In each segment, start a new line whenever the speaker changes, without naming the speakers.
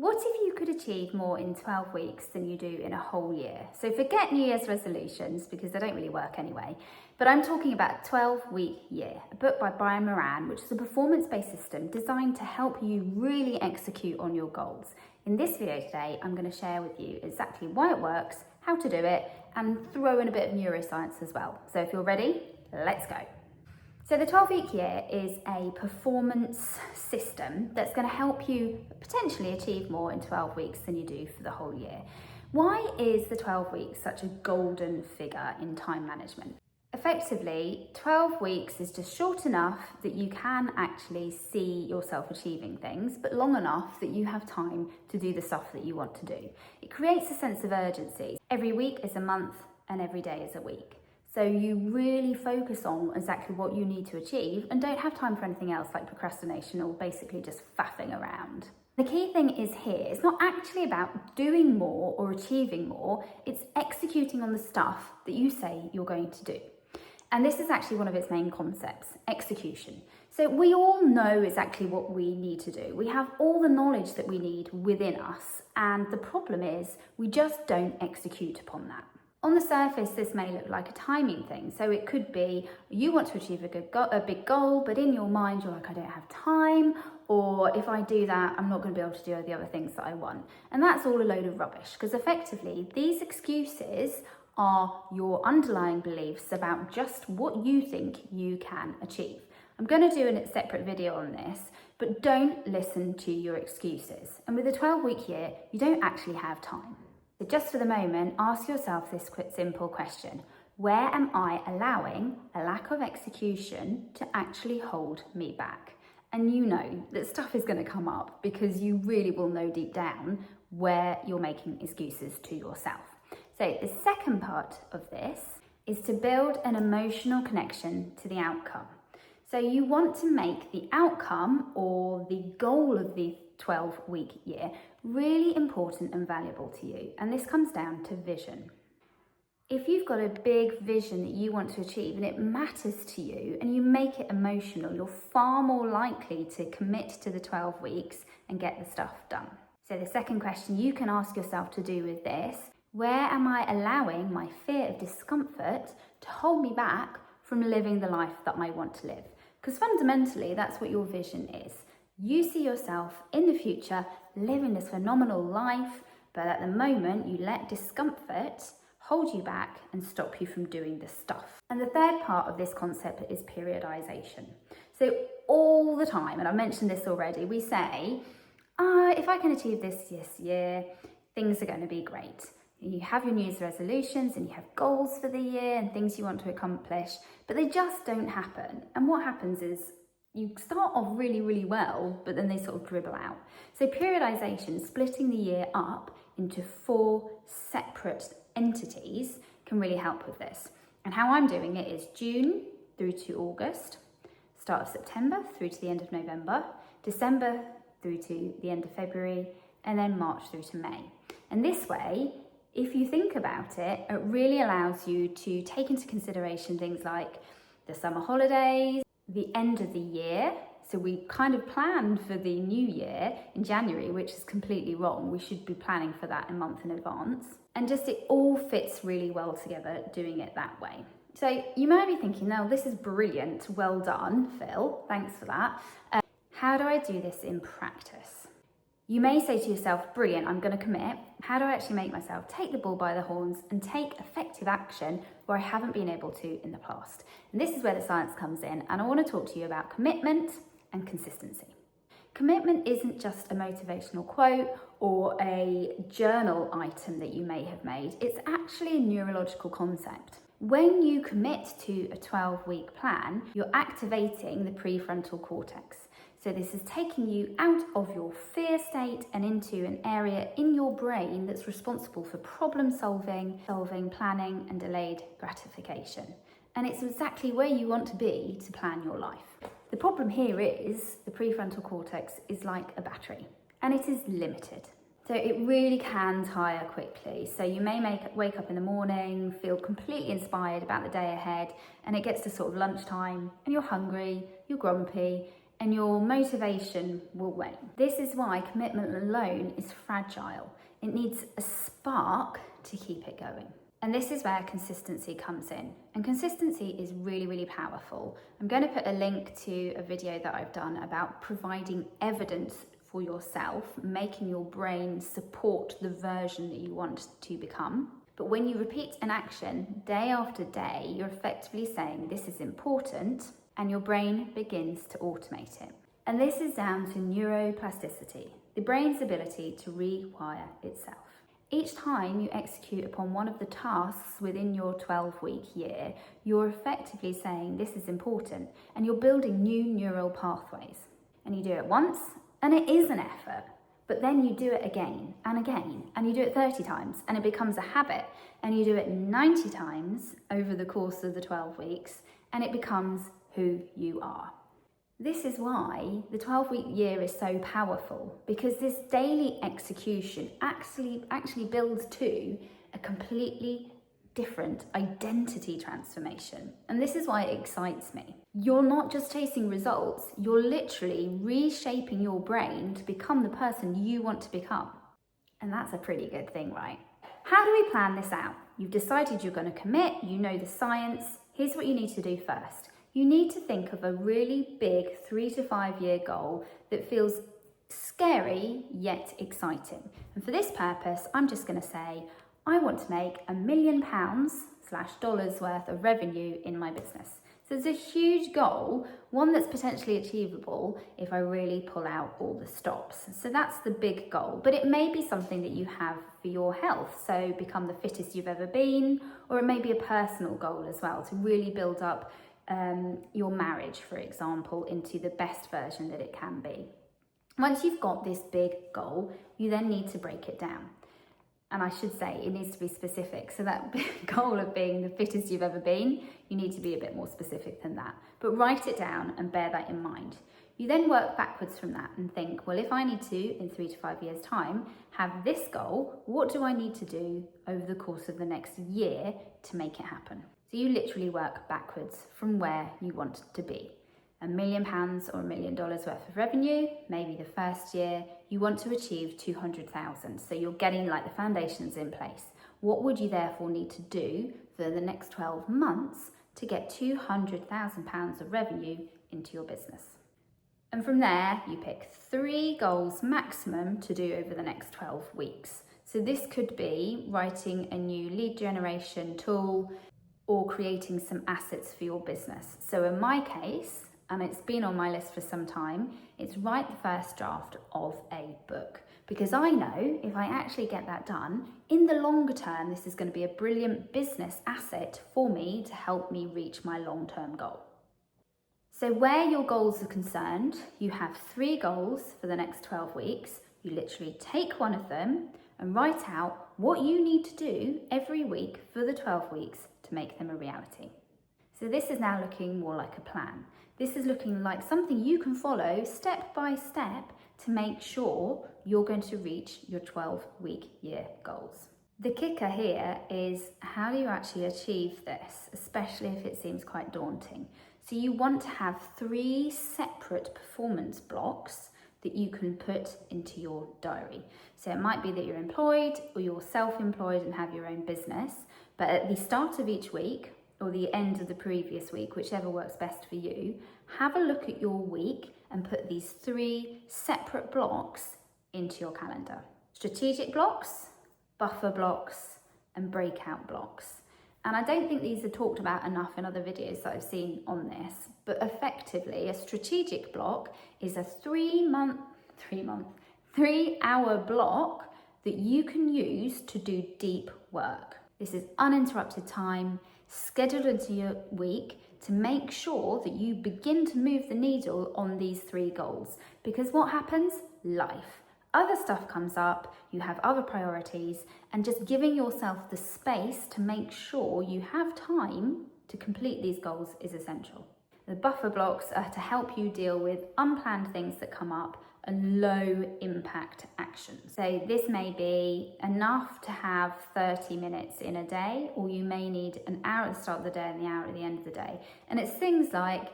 What if you could achieve more in 12 weeks than you do in a whole year? So forget New Year's resolutions because they don't really work anyway. But I'm talking about a 12-week year, a book by Brian Moran, which is a performance-based system designed to help you really execute on your goals. In this video today, I'm going to share with you exactly why it works, how to do it, and throw in a bit of neuroscience as well. So if you're ready, let's go. So the 12-week year is a performance system that's going to help you potentially achieve more in 12 weeks than you do for the whole year. Why is the 12 weeks such a golden figure in time management? Effectively, 12 weeks is just short enough that you can actually see yourself achieving things, but long enough that you have time to do the stuff that you want to do. It creates a sense of urgency. Every week is a month and every day is a week. So you really focus on exactly what you need to achieve and don't have time for anything else like procrastination or basically just faffing around. The key thing is here, it's not actually about doing more or achieving more, it's executing on the stuff that you say you're going to do. And this is actually one of its main concepts, execution. So we all know exactly what we need to do. We have all the knowledge that we need within us, and the problem is we just don't execute upon that. On the surface, this may look like a timing thing. So it could be you want to achieve a big goal, but in your mind, you're like, I don't have time. Or if I do that, I'm not going to be able to do the other things that I want. And that's all a load of rubbish because effectively these excuses are your underlying beliefs about just what you think you can achieve. I'm going to do a separate video on this, but don't listen to your excuses. And with a 12-week year, you don't actually have time. So just for the moment, ask yourself this simple question. Where am I allowing a lack of execution to actually hold me back? And you know that stuff is going to come up because you really will know deep down where you're making excuses to yourself. So the second part of this is to build an emotional connection to the outcome. So you want to make the outcome or the goal of the 12-week year really important and valuable to you. And this comes down to vision. If you've got a big vision that you want to achieve and it matters to you and you make it emotional, you're far more likely to commit to the 12 weeks and get the stuff done. So the second question you can ask yourself to do with this, where am I allowing my fear of discomfort to hold me back from living the life that I want to live? Because fundamentally, that's what your vision is. You see yourself in the future living this phenomenal life, but at the moment you let discomfort hold you back and stop you from doing the stuff. And the third part of this concept is periodization. So all the time, and I mentioned this already, we say, if I can achieve this year, things are going to be great. You have your New Year's resolutions and you have goals for the year and things you want to accomplish, but they just don't happen. And what happens is you start off really, really well, but then they sort of dribble out. So periodization, splitting the year up into 4 separate entities can really help with this. And how I'm doing it is June through to August, start of September through to the end of November, December through to the end of February, and then March through to May. And this way, if you think about it, it really allows you to take into consideration things like the summer holidays, the end of the year. So we kind of planned for the new year in January, which is completely wrong. We should be planning for that a month in advance. And just it all fits really well together doing it that way. So you might be thinking, no, this is brilliant. Well done, Phil. Thanks for that. How do I do this in practice? You may say to yourself, brilliant, I'm going to commit. How do I actually make myself take the bull by the horns and take effective action where I haven't been able to in the past? And this is where the science comes in, and I want to talk to you about commitment and consistency. Commitment isn't just a motivational quote or a journal item that you may have made. It's actually a neurological concept. When you commit to a 12-week plan, you're activating the prefrontal cortex. So this is taking you out of your fear state and into an area in your brain that's responsible for problem solving, planning, and delayed gratification. And it's exactly where you want to be to plan your life. The problem here is the prefrontal cortex is like a battery and it is limited. So it really can tire quickly. So you may wake up in the morning, feel completely inspired about the day ahead, and it gets to sort of lunchtime and you're hungry, you're grumpy, and your motivation will wane. This is why commitment alone is fragile. It needs a spark to keep it going. And this is where consistency comes in. And consistency is really, really powerful. I'm going to put a link to a video that I've done about providing evidence for yourself, making your brain support the version that you want to become. But when you repeat an action day after day, you're effectively saying this is important, and your brain begins to automate it. And this is down to neuroplasticity, the brain's ability to rewire itself. Each time you execute upon one of the tasks within your 12-week year, you're effectively saying this is important, and you're building new neural pathways. And you do it once, and it is an effort, but then you do it again, and you do it 30 times, and it becomes a habit, and you do it 90 times over the course of the 12 weeks, and it becomes who you are. This is why the 12-week year is so powerful, because this daily execution actually builds to a completely different identity transformation. And this is why it excites me. You're not just chasing results, you're literally reshaping your brain to become the person you want to become. And that's a pretty good thing, right? How do we plan this out? You've decided you're going to commit, you know the science. Here's what you need to do first. You need to think of a really big 3 to 5 year goal that feels scary yet exciting. And for this purpose, I'm just going to say, I want to make £1 million / dollars worth of revenue in my business. So it's a huge goal, one that's potentially achievable if I really pull out all the stops. So that's the big goal, but it may be something that you have for your health. So become the fittest you've ever been, or it may be a personal goal as well to really build up your marriage, for example, into the best version that it can be. Once you've got this big goal, you then need to break it down. And I should say it needs to be specific. So that big goal of being the fittest you've ever been, you need to be a bit more specific than that. But write it down and bear that in mind. You then work backwards from that and think, well, if I need to, in 3 to 5 years' time, have this goal, what do I need to do over the course of the next year to make it happen? So you literally work backwards from where you want to be. £1 million or $1 million worth of revenue, maybe the first year, you want to achieve 200,000. So you're getting like the foundations in place. What would you therefore need to do for the next 12 months to get £200,000 of revenue into your business? And from there, you pick 3 goals maximum to do over the next 12 weeks. So this could be writing a new lead generation tool or creating some assets for your business. So in my case, and it's been on my list for some time, it's write the first draft of a book. Because I know if I actually get that done, in the longer term, this is going to be a brilliant business asset for me to help me reach my long-term goal. So where your goals are concerned, you have 3 goals for the next 12 weeks. You literally take one of them and write out what you need to do every week for the 12 weeks to make them a reality. So this is now looking more like a plan. This is looking like something you can follow step by step to make sure you're going to reach your 12-week year goals. The kicker here is, how do you actually achieve this, especially if it seems quite daunting? So you want to have 3 separate performance blocks that you can put into your diary. So it might be that you're employed or you're self-employed and have your own business, but at the start of each week or the end of the previous week, whichever works best for you, have a look at your week and put these 3 separate blocks into your calendar. Strategic blocks, buffer blocks, and breakout blocks. And I don't think these are talked about enough in other videos that I've seen on this, but effectively a strategic block is a 3-hour block that you can use to do deep work. This is uninterrupted time scheduled into your week to make sure that you begin to move the needle on these 3 goals. Because what happens? Life. Other stuff comes up, you have other priorities, and just giving yourself the space to make sure you have time to complete these goals is essential. The buffer blocks are to help you deal with unplanned things that come up and low impact actions. So this may be enough to have 30 minutes in a day, or you may need an hour at the start of the day and the hour at the end of the day. And it's things like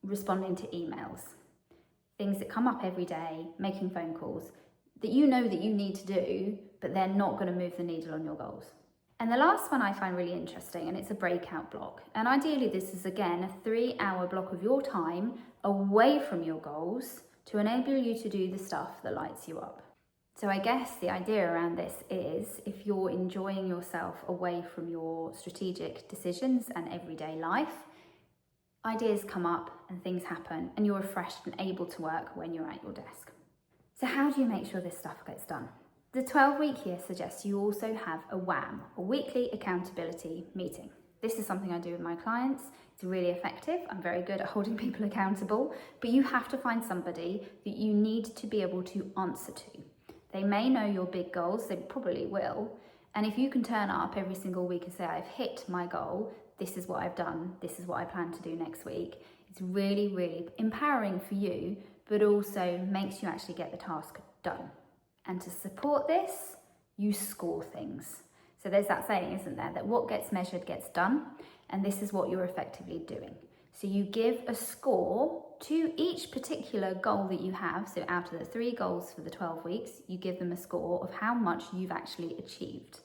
responding to emails, things that come up every day, making phone calls that you know that you need to do, but they're not going to move the needle on your goals. And the last one I find really interesting, and it's a breakout block. And ideally this is again a 3-hour block of your time away from your goals to enable you to do the stuff that lights you up. So I guess the idea around this is if you're enjoying yourself away from your strategic decisions and everyday life, ideas come up and things happen and you're refreshed and able to work when you're at your desk. So how do you make sure this stuff gets done? The 12-week year suggests you also have a WAM, a weekly accountability meeting. This is something I do with my clients. It's really effective. I'm very good at holding people accountable, but you have to find somebody that you need to be able to answer to. They may know your big goals, they probably will. And if you can turn up every single week and say, I've hit my goal, this is what I've done, this is what I plan to do next week, it's really, really empowering for you, but also makes you actually get the task done. And to support this, you score things. So there's that saying, isn't there, that what gets measured gets done, and this is what you're effectively doing. So you give a score to each particular goal that you have. So out of the 3 goals for the 12 weeks, you give them a score of how much you've actually achieved.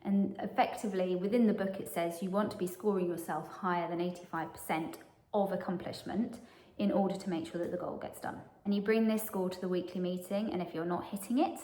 And effectively, within the book, it says you want to be scoring yourself higher than 85% of accomplishment in order to make sure that the goal gets done. And you bring this score to the weekly meeting, and if you're not hitting it,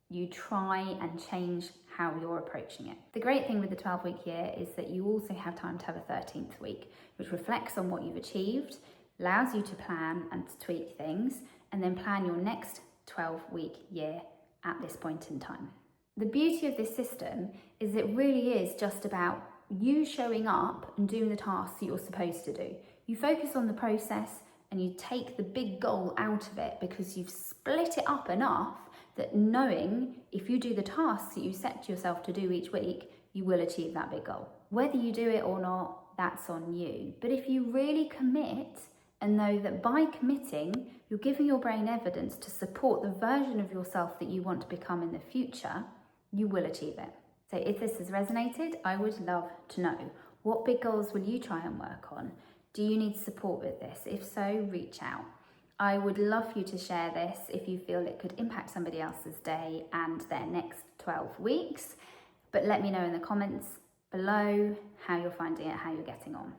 you try and change how you're approaching it. The great thing with the 12-week year is that you also have time to have a 13th week, which reflects on what you've achieved, allows you to plan and to tweak things, and then plan your next 12-week year at this point in time. The beauty of this system is it really is just about you showing up and doing the tasks that you're supposed to do. You focus on the process and you take the big goal out of it because you've split it up enough that knowing if you do the tasks that you set yourself to do each week, you will achieve that big goal. Whether you do it or not, that's on you. But if you really commit and know that by committing, you're giving your brain evidence to support the version of yourself that you want to become in the future, you will achieve it. So if this has resonated, I would love to know. What big goals will you try and work on? Do you need support with this? If so, reach out. I would love for you to share this if you feel it could impact somebody else's day and their next 12 weeks. But let me know in the comments below how you're finding it, how you're getting on.